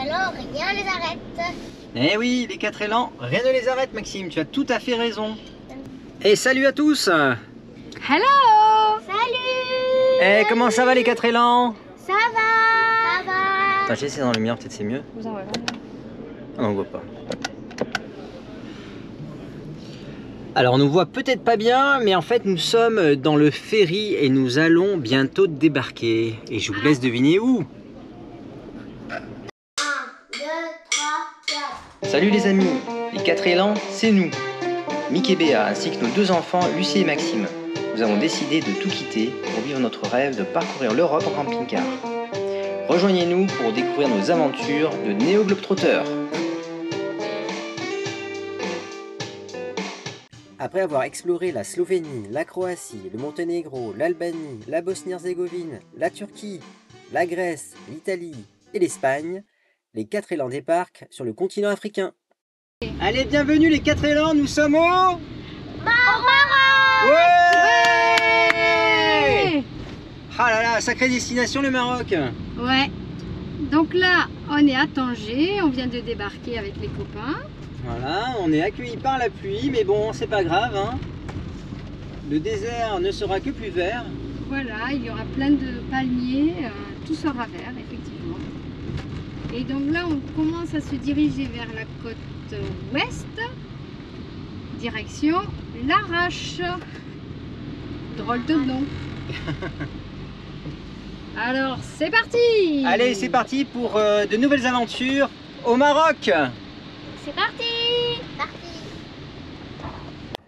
élans, rien les arrête. Eh oui, les 4 élans, rien ne les arrête, Maxime, tu as tout à fait raison. Et salut à tous. Hello! Salut! Eh, comment ça va les 4 élans? Ça va? Ça va? Attends, j'essaie dans la lumière, peut-être c'est mieux. Vous en voyez. Ah, on voit pas. Alors on nous voit peut-être pas bien, mais en fait nous sommes dans le ferry et nous allons bientôt débarquer. Et je vous laisse deviner où. 1, 2, 3, 4. Salut les amis, les 4 élans, c'est nous, Mick et Béa, ainsi que nos 2 enfants, Lucie et Maxime. Nous avons décidé de tout quitter pour vivre notre rêve de parcourir l'Europe en camping-car. Rejoignez-nous pour découvrir nos aventures de néo-globetrotters. Après avoir exploré la Slovénie, la Croatie, le Monténégro, l'Albanie, la Bosnie-Herzégovine, la Turquie, la Grèce, l'Italie et l'Espagne, les 4 élans débarquent sur le continent africain. Allez, bienvenue les 4 élans, nous sommes au... Maroc! Ouais! Ah là là, sacrée destination le Maroc. Ouais. Donc là, on est à Tanger, on vient de débarquer avec les copains. Voilà, on est accueillis par la pluie, mais bon, c'est pas grave, hein. Le désert ne sera que plus vert. Voilà, il y aura plein de palmiers, tout sera vert, effectivement. Et donc là, on commence à se diriger vers la côte ouest, direction l'Arrache. Drôle de nom. Alors, c'est parti! Allez, c'est parti pour de nouvelles aventures au Maroc. C'est parti! Parti!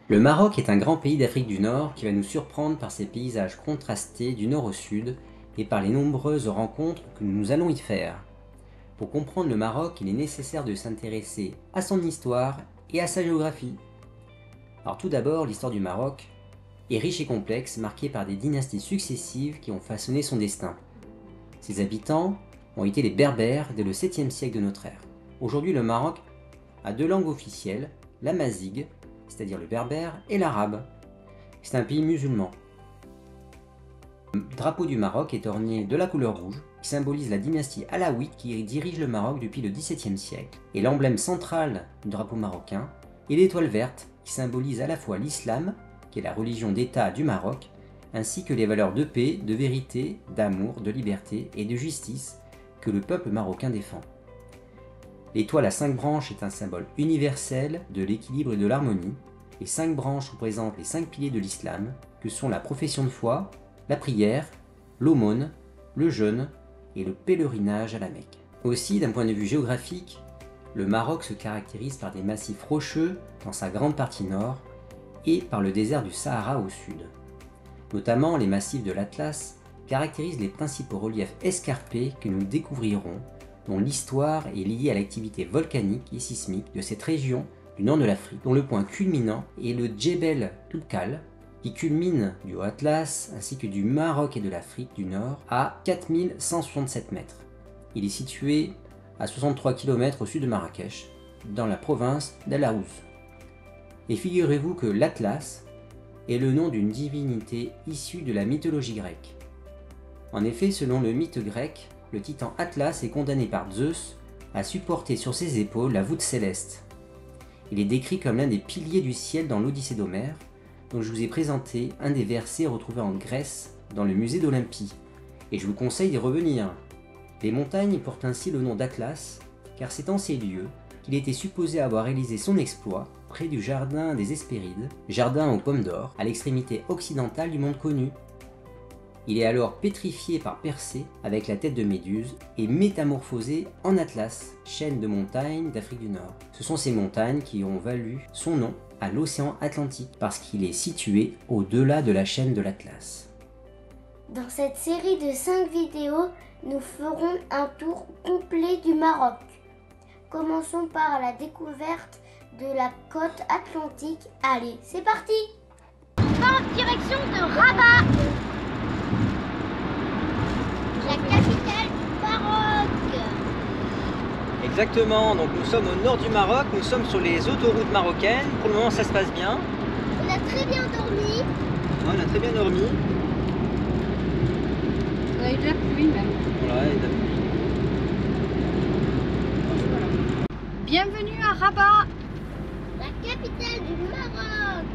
Le Maroc est un grand pays d'Afrique du Nord qui va nous surprendre par ses paysages contrastés du nord au sud et par les nombreuses rencontres que nous allons y faire. Pour comprendre le Maroc, il est nécessaire de s'intéresser à son histoire et à sa géographie. Alors tout d'abord, l'histoire du Maroc est riche et complexe, marquée par des dynasties successives qui ont façonné son destin. Ses habitants ont été les Berbères dès le 7e siècle de notre ère. Aujourd'hui, le Maroc a 2 langues officielles, l'amazigh, c'est-à-dire le berbère, et l'arabe. C'est un pays musulman. Le drapeau du Maroc est orné de la couleur rouge, qui symbolise la dynastie alaouite qui dirige le Maroc depuis le XVIIe siècle. Et l'emblème central du drapeau marocain est l'étoile verte, qui symbolise à la fois l'islam, qui est la religion d'État du Maroc, ainsi que les valeurs de paix, de vérité, d'amour, de liberté et de justice que le peuple marocain défend. L'étoile à 5 branches est un symbole universel de l'équilibre et de l'harmonie. Les 5 branches représentent les 5 piliers de l'islam, que sont la profession de foi, la prière, l'aumône, le jeûne et le pèlerinage à la Mecque. Aussi, d'un point de vue géographique, le Maroc se caractérise par des massifs rocheux dans sa grande partie nord et par le désert du Sahara au sud. Notamment, les massifs de l'Atlas caractérisent les principaux reliefs escarpés que nous découvrirons, dont l'histoire est liée à l'activité volcanique et sismique de cette région du nord de l'Afrique, dont le point culminant est le Djebel Toubkal, qui culmine du Haut-Atlas ainsi que du Maroc et de l'Afrique du Nord à 4167 mètres. Il est situé à 63 km au sud de Marrakech, dans la province d'Al Haouz. Et figurez-vous que l'Atlas est le nom d'une divinité issue de la mythologie grecque. En effet, selon le mythe grec, le titan Atlas est condamné par Zeus à supporter sur ses épaules la voûte céleste. Il est décrit comme l'un des piliers du ciel dans l'Odyssée d'Homère, dont je vous ai présenté un des versets retrouvés en Grèce dans le musée d'Olympie, et je vous conseille d'y revenir. Les montagnes portent ainsi le nom d'Atlas, car c'est en ces lieux qu'il était supposé avoir réalisé son exploit près du jardin des Hespérides, jardin aux pommes d'or, à l'extrémité occidentale du monde connu. Il est alors pétrifié par Persée avec la tête de Méduse et métamorphosé en Atlas, chaîne de montagnes d'Afrique du Nord. Ce sont ces montagnes qui ont valu son nom à l'océan Atlantique parce qu'il est situé au-delà de la chaîne de l'Atlas. Dans cette série de 5 vidéos, nous ferons un tour complet du Maroc. Commençons par la découverte de la côte atlantique. Allez, c'est parti! On va en direction de Rabat, la capitale du Maroc. Exactement, donc nous sommes au nord du Maroc, nous sommes sur les autoroutes marocaines. Pour le moment ça se passe bien. On a très bien dormi. On a très bien dormi. On a eu de la pluie même. Voilà, et Bienvenue à Rabat, La capitale du Maroc.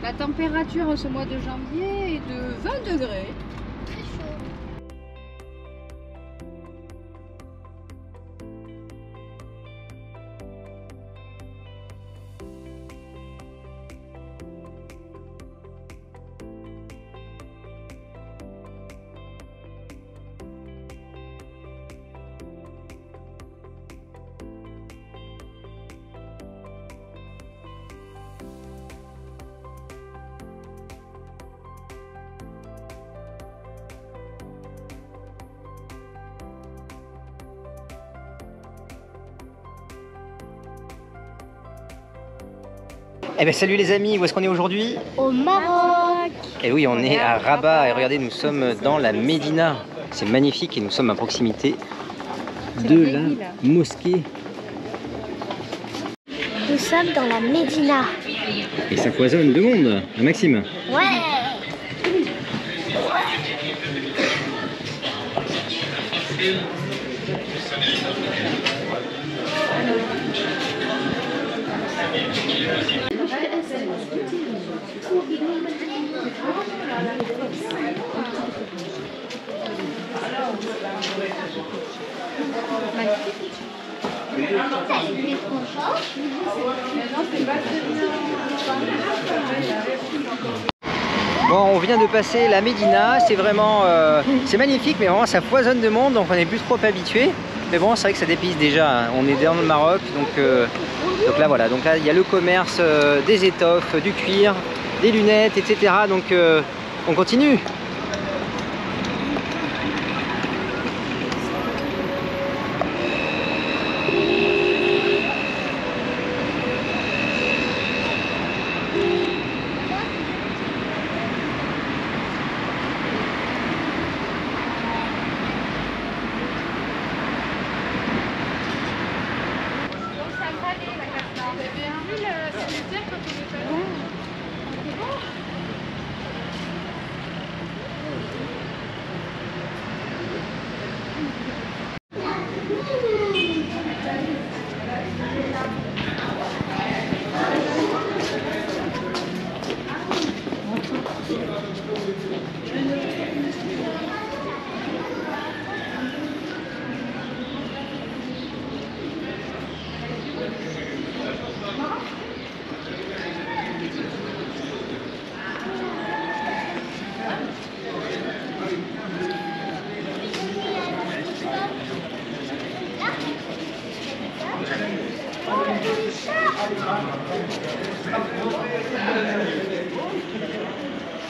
la température en ce mois de janvier est de 20 degrés. Très chaud. Eh bien salut les amis, où est-ce qu'on est aujourd'hui? Au Maroc. Eh oui, on est à Rabat et regardez, nous sommes dans la Médina. C'est magnifique et nous sommes à proximité de la mosquée. Nous sommes dans la Médina. Et ça foisonne de monde, hein, Maxime? Ouais. Bon, on vient de passer la Médina, c'est vraiment, c'est magnifique, mais vraiment ça foisonne de monde, donc on n'est plus trop habitué. Mais bon, c'est vrai que ça dépayse déjà, hein. On est dans le Maroc, donc là voilà, donc là il y a le commerce des étoffes, du cuir, des lunettes, etc. Donc on continue.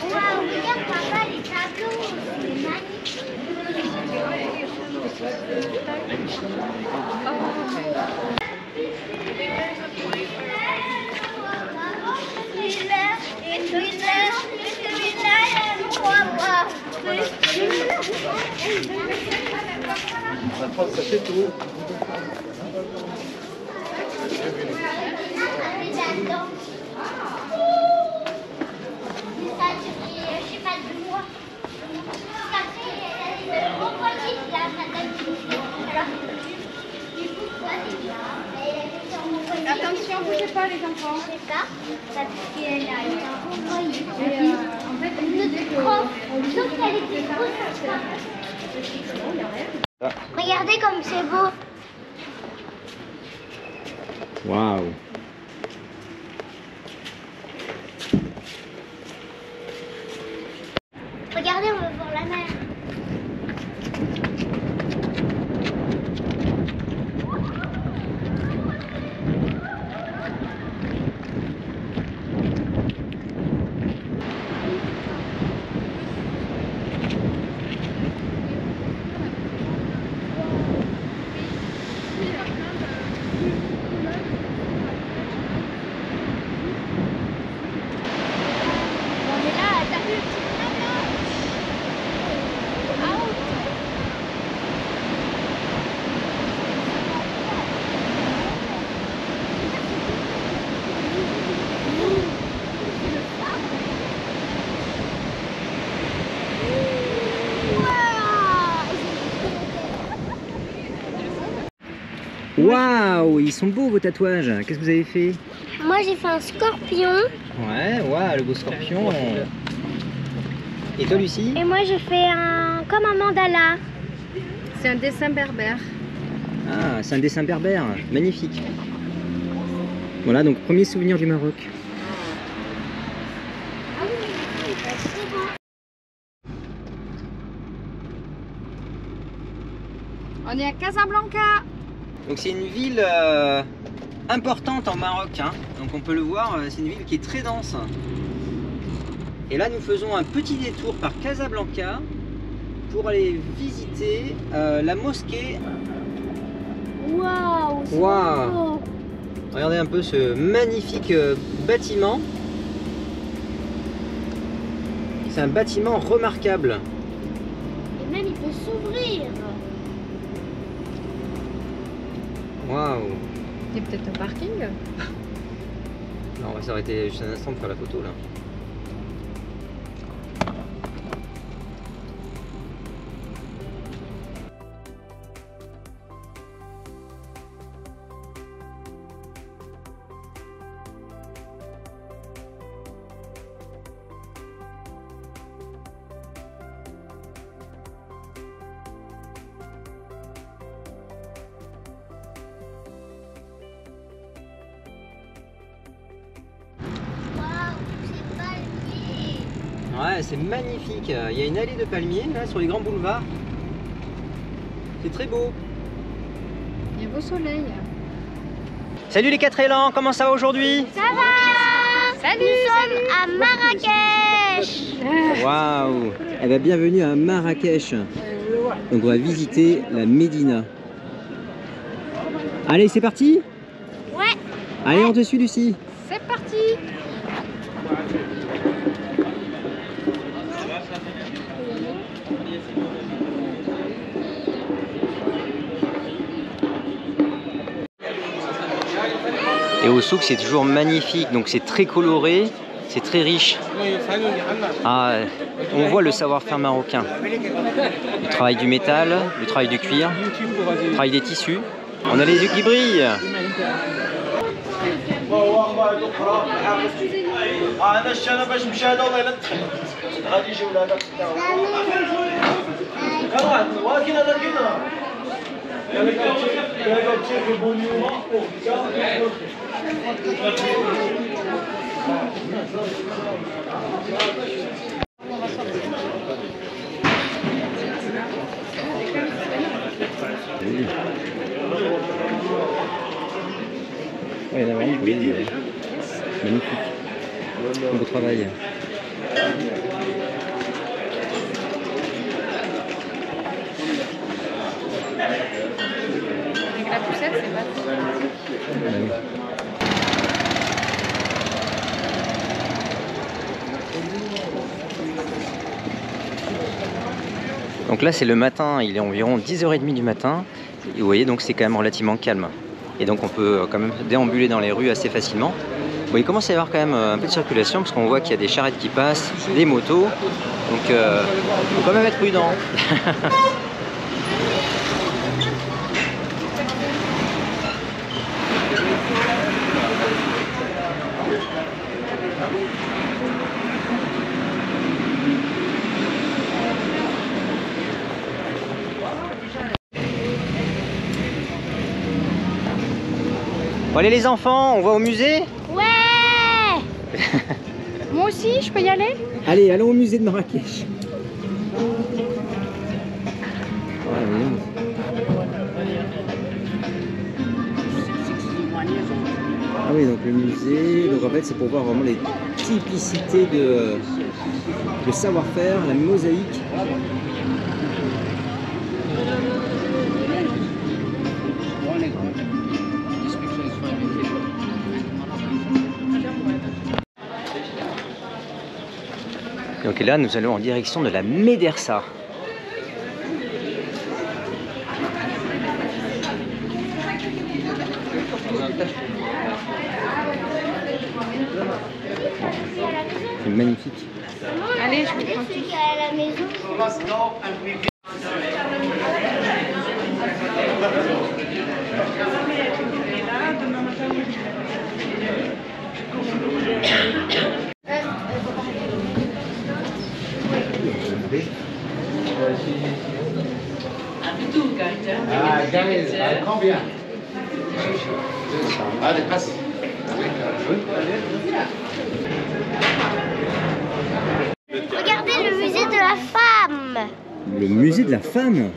Waouh, regarde papa les tableaux, c'est magnifique. On va prendre ça chez tout. Attention, bougez pas les enfants. Je sais pas, parce qu'elle a été envoyée. En fait, Notre prof, sauf qu'elle était grosse. Regardez comme c'est beau. Waouh. Regardez, on va voir la mer. Waouh, ils sont beaux vos tatouages. Qu'est-ce que vous avez fait? Moi j'ai fait un scorpion. Ouais, waouh, le beau scorpion. Et toi, Lucie? Et moi j'ai fait comme un mandala. C'est un dessin berbère. Ah, c'est un dessin berbère. Magnifique. Voilà, donc premier souvenir du Maroc. On est à Casablanca. Donc c'est une ville importante en Maroc, hein. Donc on peut le voir, c'est une ville qui est très dense. Et là nous faisons un petit détour par Casablanca pour aller visiter la mosquée. Waouh, c'est Waouh. beau. Regardez un peu ce magnifique bâtiment. C'est un bâtiment remarquable. Et même il peut s'ouvrir. Waouh. Il y a peut-être un parking. On va s'arrêter juste un instant pour faire la photo là. Ouais, c'est magnifique. Il y a une allée de palmiers là sur les grands boulevards. C'est très beau. Il y a beau soleil. Salut les 4 élans, comment ça va aujourd'hui? Ça va? Salut, Nous sommes à Marrakech. Waouh. Eh bien, bienvenue à Marrakech. Donc on va visiter la Médina. Allez, c'est parti? Ouais. Allez, on te suit, Lucie. C'est parti. Et au souk, c'est toujours magnifique, donc c'est très coloré, c'est très riche. Ah, on voit le savoir-faire marocain. Le travail du métal, le travail du cuir, le travail des tissus. On a les yeux qui brillent. Ouais, là, vraiment, oui, magnifique. Un beau travail. Avec la poussette, c'est pas tout. Donc là c'est le matin, il est environ 10h30 du matin. Et vous voyez, donc c'est quand même relativement calme. Et donc on peut quand même déambuler dans les rues assez facilement. Bon, il commence à y avoir quand même un peu de circulation parce qu'on voit qu'il y a des charrettes qui passent, des motos. Donc il faut quand même être prudent. Bon allez les enfants, on va au musée? Ouais. Moi aussi, je peux y aller? Allez, allons au musée de Marrakech. Ah oui, donc le musée, donc en fait c'est pour voir vraiment les typicités de savoir-faire, la mosaïque. Donc là, nous allons en direction de la Médersa. C'est magnifique. Allez, je vais prendre tout. À la maison. Combien? Allez, passe. Regardez le musée de la femme. Le musée de la femme.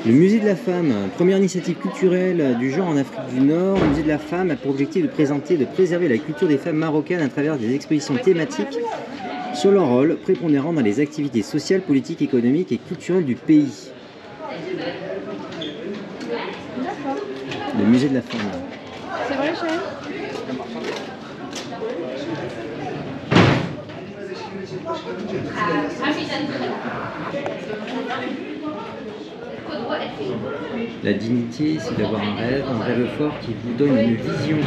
Le musée de la femme, première initiative culturelle du genre en Afrique du Nord. Le musée de la femme a pour objectif de présenter et de préserver la culture des femmes marocaines à travers des expositions thématiques sur leur rôle prépondérant dans les activités sociales, politiques, économiques et culturelles du pays. Le musée de la femme. C'est vrai, chérie? La dignité, c'est d'avoir un rêve fort qui vous donne une vision.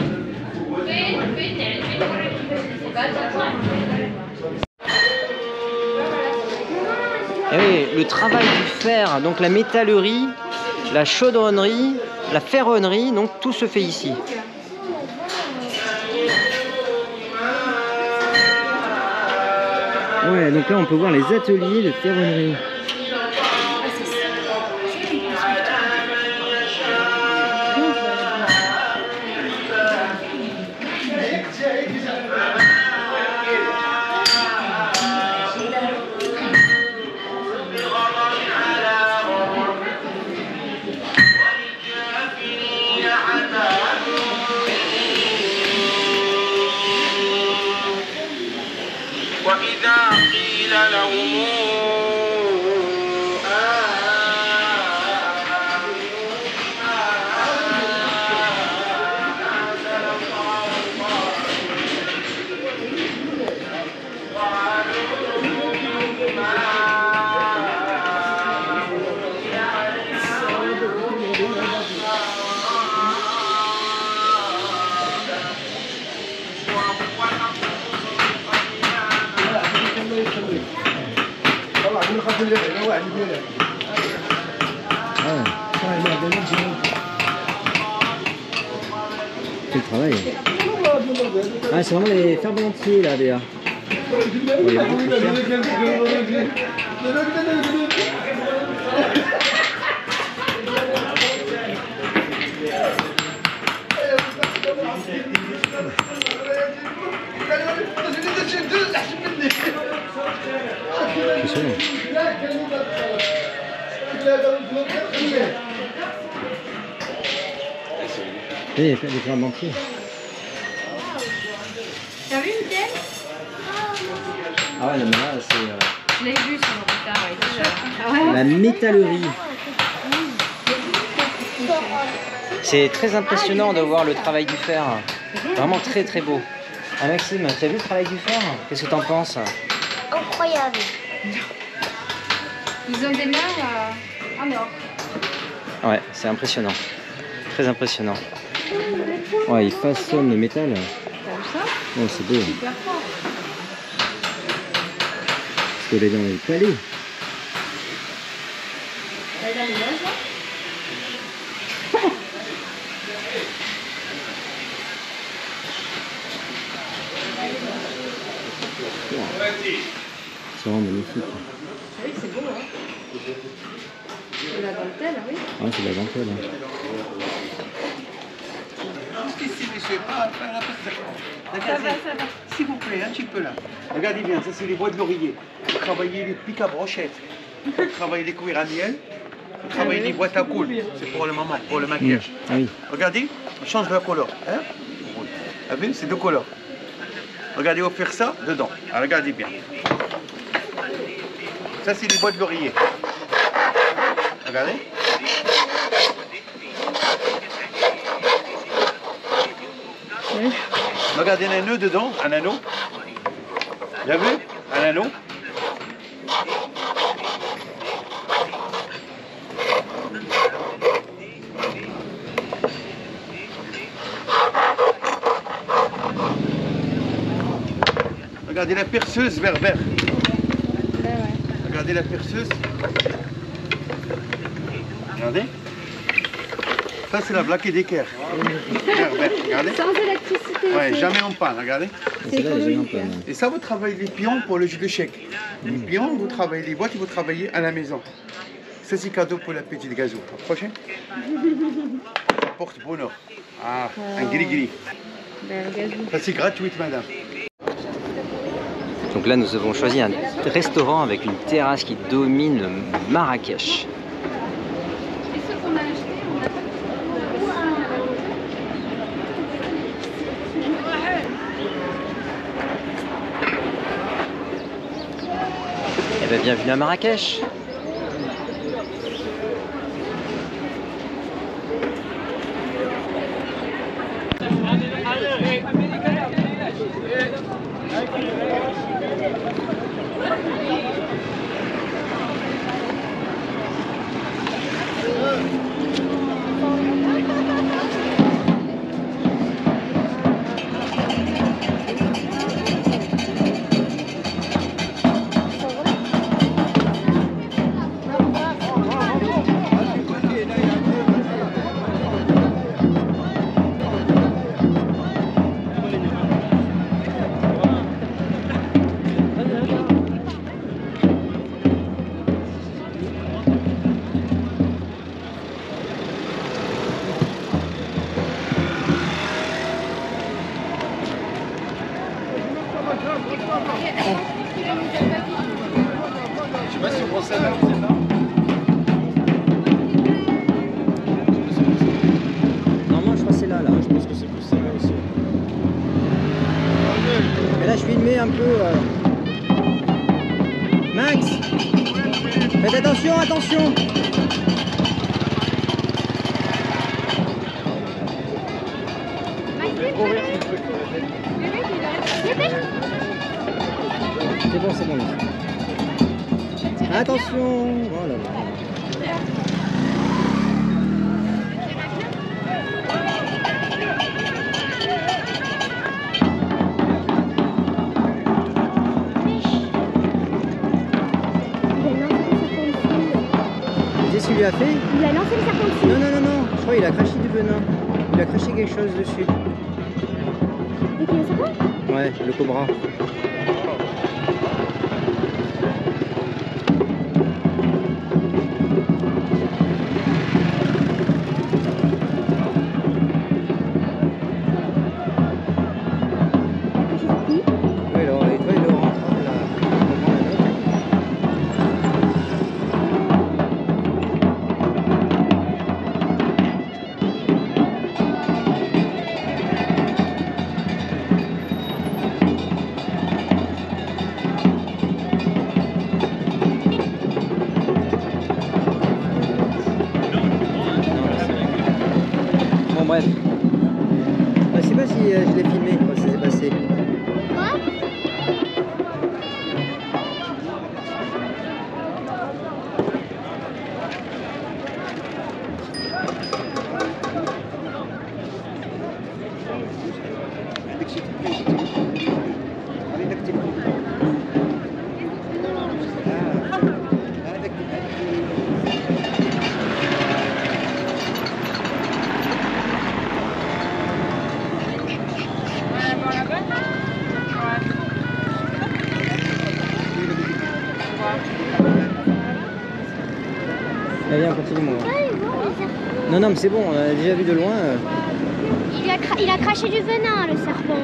Et oui, le travail du fer, donc la métallerie, la chaudronnerie, la ferronnerie, donc tout se fait ici. Ouais, donc là on peut voir les ateliers de ferronnerie. Quel travail. Ah, c'est vraiment les ferblantiers là, Béa. Oh, il y a beaucoup de fer. Il y a des ferblantiers. T'as vu, Mickaël? Ah ouais, non, mais là, c'est... Je l'ai vu sur le retard. Ah ouais. La métallerie. C'est très impressionnant de voir le travail du fer. Vraiment très très beau. Ah Maxime, tu as vu le travail du fer? Qu'est-ce que tu en penses? Incroyable. Ils ont des mains en or. Ouais, c'est impressionnant. Très impressionnant. Ouais, ils façonnent le métal. T'as vu ça? Ouais, c'est beau. Super fort. Parce que là, dans le palais. Elle est dans les nages, là? C'est vraiment magnifique. C'est vrai que c'est beau, hein? De la dentelle, oui. Ah, c'est de la dentelle. Hein. Ici, monsieur, pas la Ça va. s'il vous plaît, un petit peu là. Regardez bien, ça c'est les bois de laurier. Vous travaillez les pics à brochettes. Vous travaillez les cuirs à miel. Vous travaillez les boîtes à coudre. C'est pour le maman, pour le maquillage. Ah oui. Regardez, on change de couleur. Hein? Vous avez, c'est deux couleurs. Regardez, on va faire ça dedans. Alors, regardez bien. Ça, c'est les bois de laurier. Regardez. Oui. Regardez un anneau dedans, un anneau. Vous avez vu? Un anneau. Regardez la perceuse berbère. Regardez la perceuse. Regardez. Ça, c'est la blague d'équerre. Regardez. Sans électricité. Ouais, jamais en panne, regardez. C'est là, j'ai un peu. Et ça, vous travaillez les pions pour le jeu de chèque. Les pions, vous travaillez les boîtes et vous travaillez à la maison. Ça, c'est cadeau pour la petite gazou. Approchez. Ça porte bonheur. Ah, un gris-gris. Ça, c'est gratuit, madame. Donc là, nous avons choisi un restaurant avec une terrasse qui domine Marrakech. Et ce qu'on a acheté, on n'a pas Eh bien, bienvenue à Marrakech. Je sais pas si on prend celle-là ou celle-là. Normalement, je crois que c'est là. Je pense que c'est plus ça aussi. Mais là, je filmais un peu. Max, faites attention, attention. C'est bon, c'est bon. Attention. Voilà. Tu sais ce qu'il lui a fait? Il a lancé le serpent dessus. Non, non, non, non. Je crois qu'il a craché du venin. Il a craché quelque chose dessus. Et qui est le serpent? Ouais, le cobra. Oui, alors, et toi, il le rentre là. On prend la note. Bon, bref. Je sais pas si je l'ai filmé quand ça s'est passé. Quoi? Allez, on continue, mon gars. Ah, il voit le serpent. Non, non, mais c'est bon, on a déjà vu de loin. Il a craché du venin, le serpent.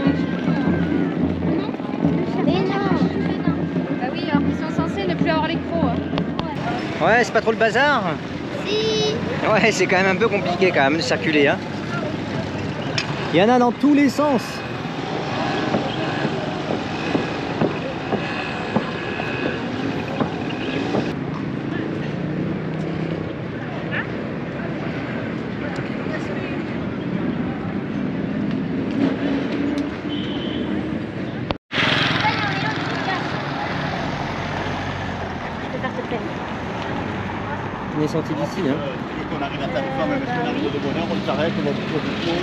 Mais non. Bah oui, alors qu'ils sont censés ne plus avoir les crocs. Hein. Ouais, c'est pas trop le bazar. Si. Ouais, c'est quand même un peu compliqué quand même de circuler. Hein. Il y en a dans tous les sens. On est sorti d'ici. Hein. Dès qu'on arrive à Tarifa, même si on arrive de bonne heure, on s'arrête, on va bouger du coup.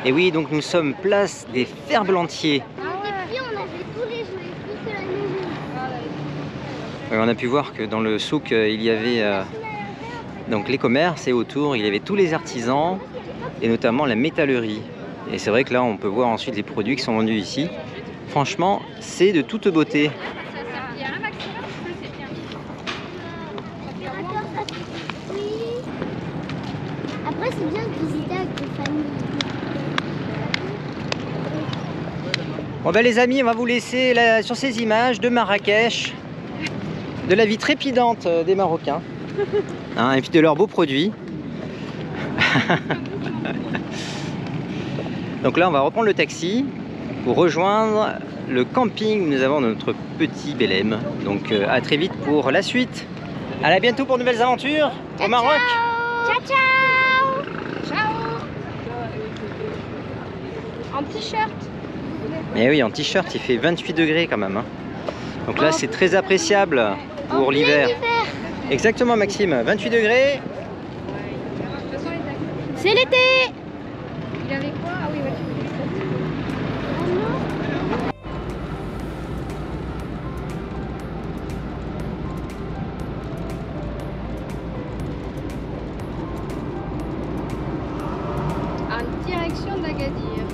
Et oui, donc nous sommes place des Ferblantiers. Et puis on avait tous les jouets, plus que la maison. On a pu voir que dans le souk, il y avait donc les commerces et autour, il y avait tous les artisans et notamment la métallerie. Et c'est vrai que là, on peut voir ensuite les produits qui sont vendus ici. Franchement, c'est de toute beauté. Oui. Après, c'est bien de visiter avec des familles. Bon ben les amis, on va vous laisser là, sur ces images de Marrakech, de la vie trépidante des Marocains, hein, et puis de leurs beaux produits. Donc là, on va reprendre le taxi pour rejoindre le camping. Nous avons notre petit Belém. Donc à très vite pour la suite. Allez, à bientôt pour de nouvelles aventures au Maroc. Ciao, ciao. Ciao. En t-shirt. Et oui, en t-shirt, il fait 28 degrés quand même. Hein. Donc là, c'est très appréciable pour l'hiver. Exactement, Maxime, 28 degrés. C'est l'été. Il avait quoi? Ah oui, ouais. En direction d'Agadir.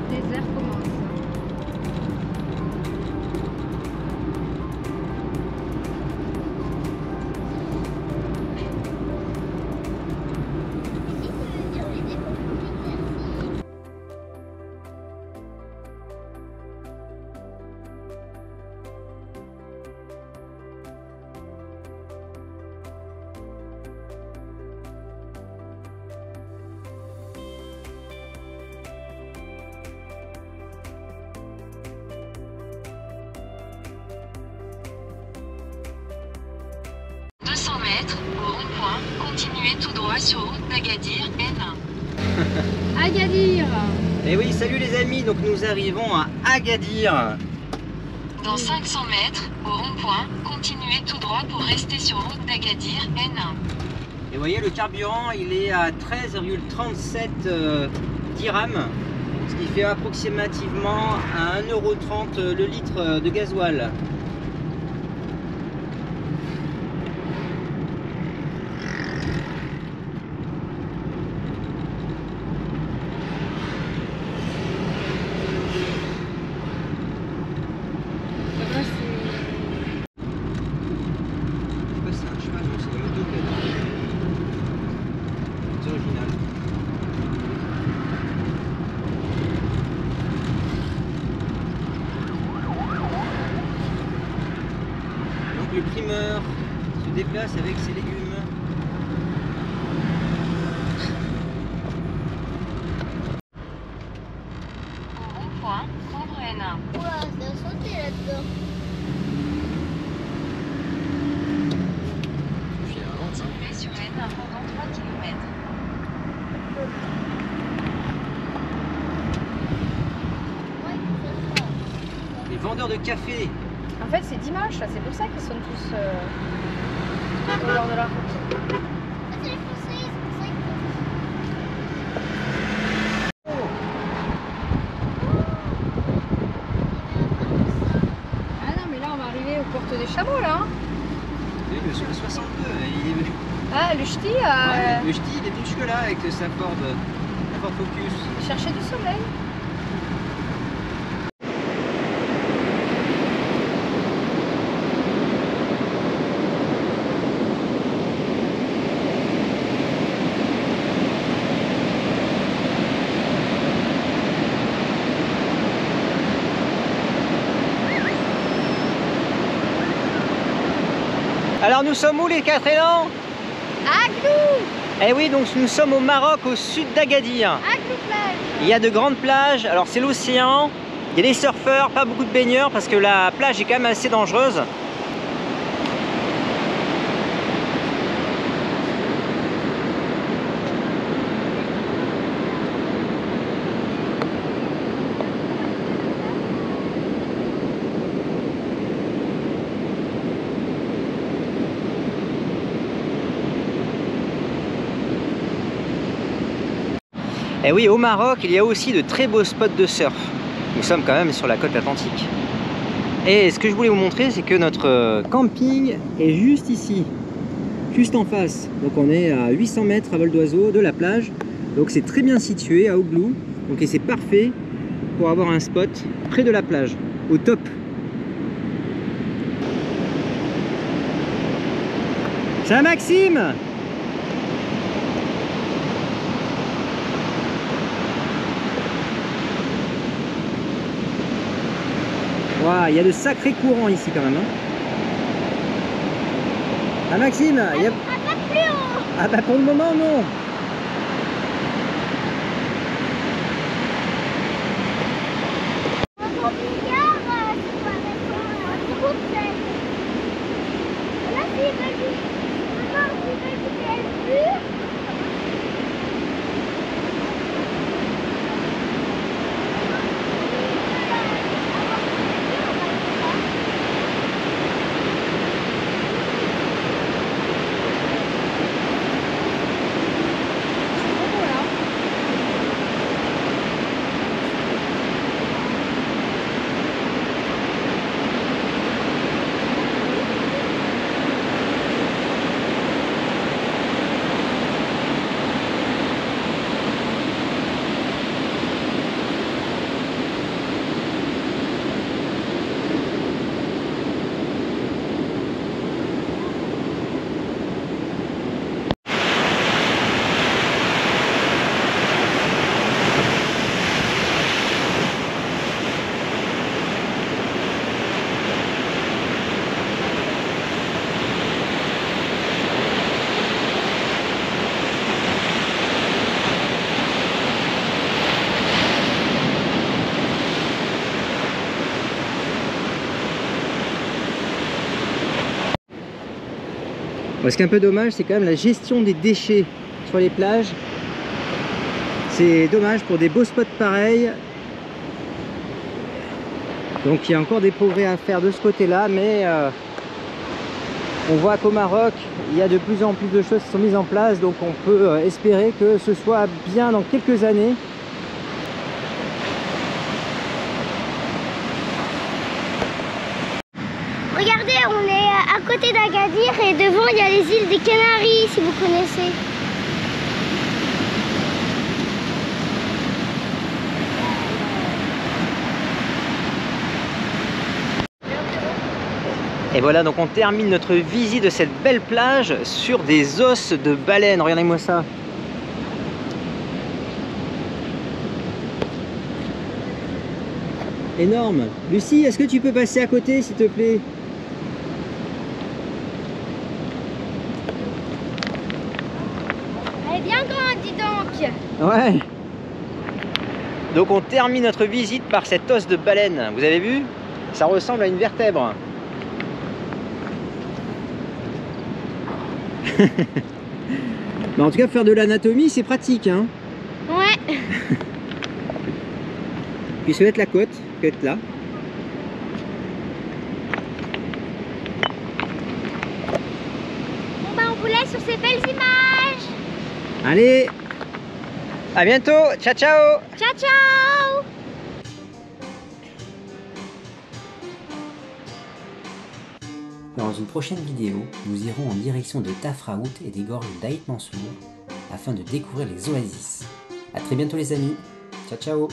Les airs commencent. Au rond-point, continuez tout droit sur route d'Agadir N1. Agadir. Et oui, salut les amis, donc nous arrivons à Agadir. Dans 500 mètres, au rond-point, continuez tout droit pour rester sur route d'Agadir N1. Et vous voyez, le carburant, il est à 13,37 dirhams, ce qui fait approximativement à 1,30 € le litre de gasoil. C'est un cheval, non, c'est des motopèdes. C'est original. Donc le primeur se déplace avec ses légumes. Au rond-point, prendre N1. Ouah, ça a sauté là-dedans. Continuez sur N1 pendant 3 km. Les vendeurs de café. En fait, c'est dimanche, là, c'est pour ça qu'ils sont tous au bord de la route. Ah, c'est les Français, c'est pour ça qu'ils Ah non, mais là, on va arriver aux portes des chameaux, là. Hein. Oui, le 62, il est venu. Ah, le ch'ti Ouais, le ch'ti, il est venu jusque-là avec sa Ford Focus. chercher du soleil. Alors nous sommes où les quatre élans? Aglou. Eh oui, donc nous sommes au Maroc, au sud d'Agadir. Aglou plage. Il y a de grandes plages, alors c'est l'océan, il y a des surfeurs, pas beaucoup de baigneurs parce que la plage est quand même assez dangereuse. Et oui, au Maroc, il y a aussi de très beaux spots de surf. Nous sommes quand même sur la côte atlantique. Et ce que je voulais vous montrer, c'est que notre camping est juste ici, juste en face. Donc on est à 800 mètres à vol d'oiseau de la plage. Donc c'est très bien situé à Ouglou. Donc et c'est parfait pour avoir un spot près de la plage, au top. Saint Maxime! Wow, il y a de sacrés courants ici quand même. Hein. Ah Maxime, il y a... Pas plus haut. Ah bah pour le moment non. Ce qui est un peu dommage, c'est quand même la gestion des déchets sur les plages. C'est dommage pour des beaux spots pareils. Donc il y a encore des progrès à faire de ce côté-là, mais on voit qu'au Maroc, il y a de plus en plus de choses qui sont mises en place, donc on peut espérer que ce soit bien dans quelques années. Regardez, on est à côté d'Agadir et devant il y a les îles des Canaries, si vous connaissez. Et voilà, donc on termine notre visite de cette belle plage sur des os de baleine. Regardez-moi ça. Énorme. Lucie, est-ce que tu peux passer à côté, s'il te plaît? Elle est bien grande, dis donc. Ouais. Donc on termine notre visite par cet os de baleine. Vous avez vu? Ça ressemble à une vertèbre. Mais en tout cas, faire de l'anatomie, c'est pratique, hein. Ouais. Puis se mettre la côte, peut être là. Bon bah on vous laisse sur ces belles images. Allez, à bientôt, ciao ciao. Ciao ciao. Dans une prochaine vidéo, nous irons en direction de Tafraout et des gorges d'Aït Mansour afin de découvrir les oasis. A très bientôt les amis, ciao ciao.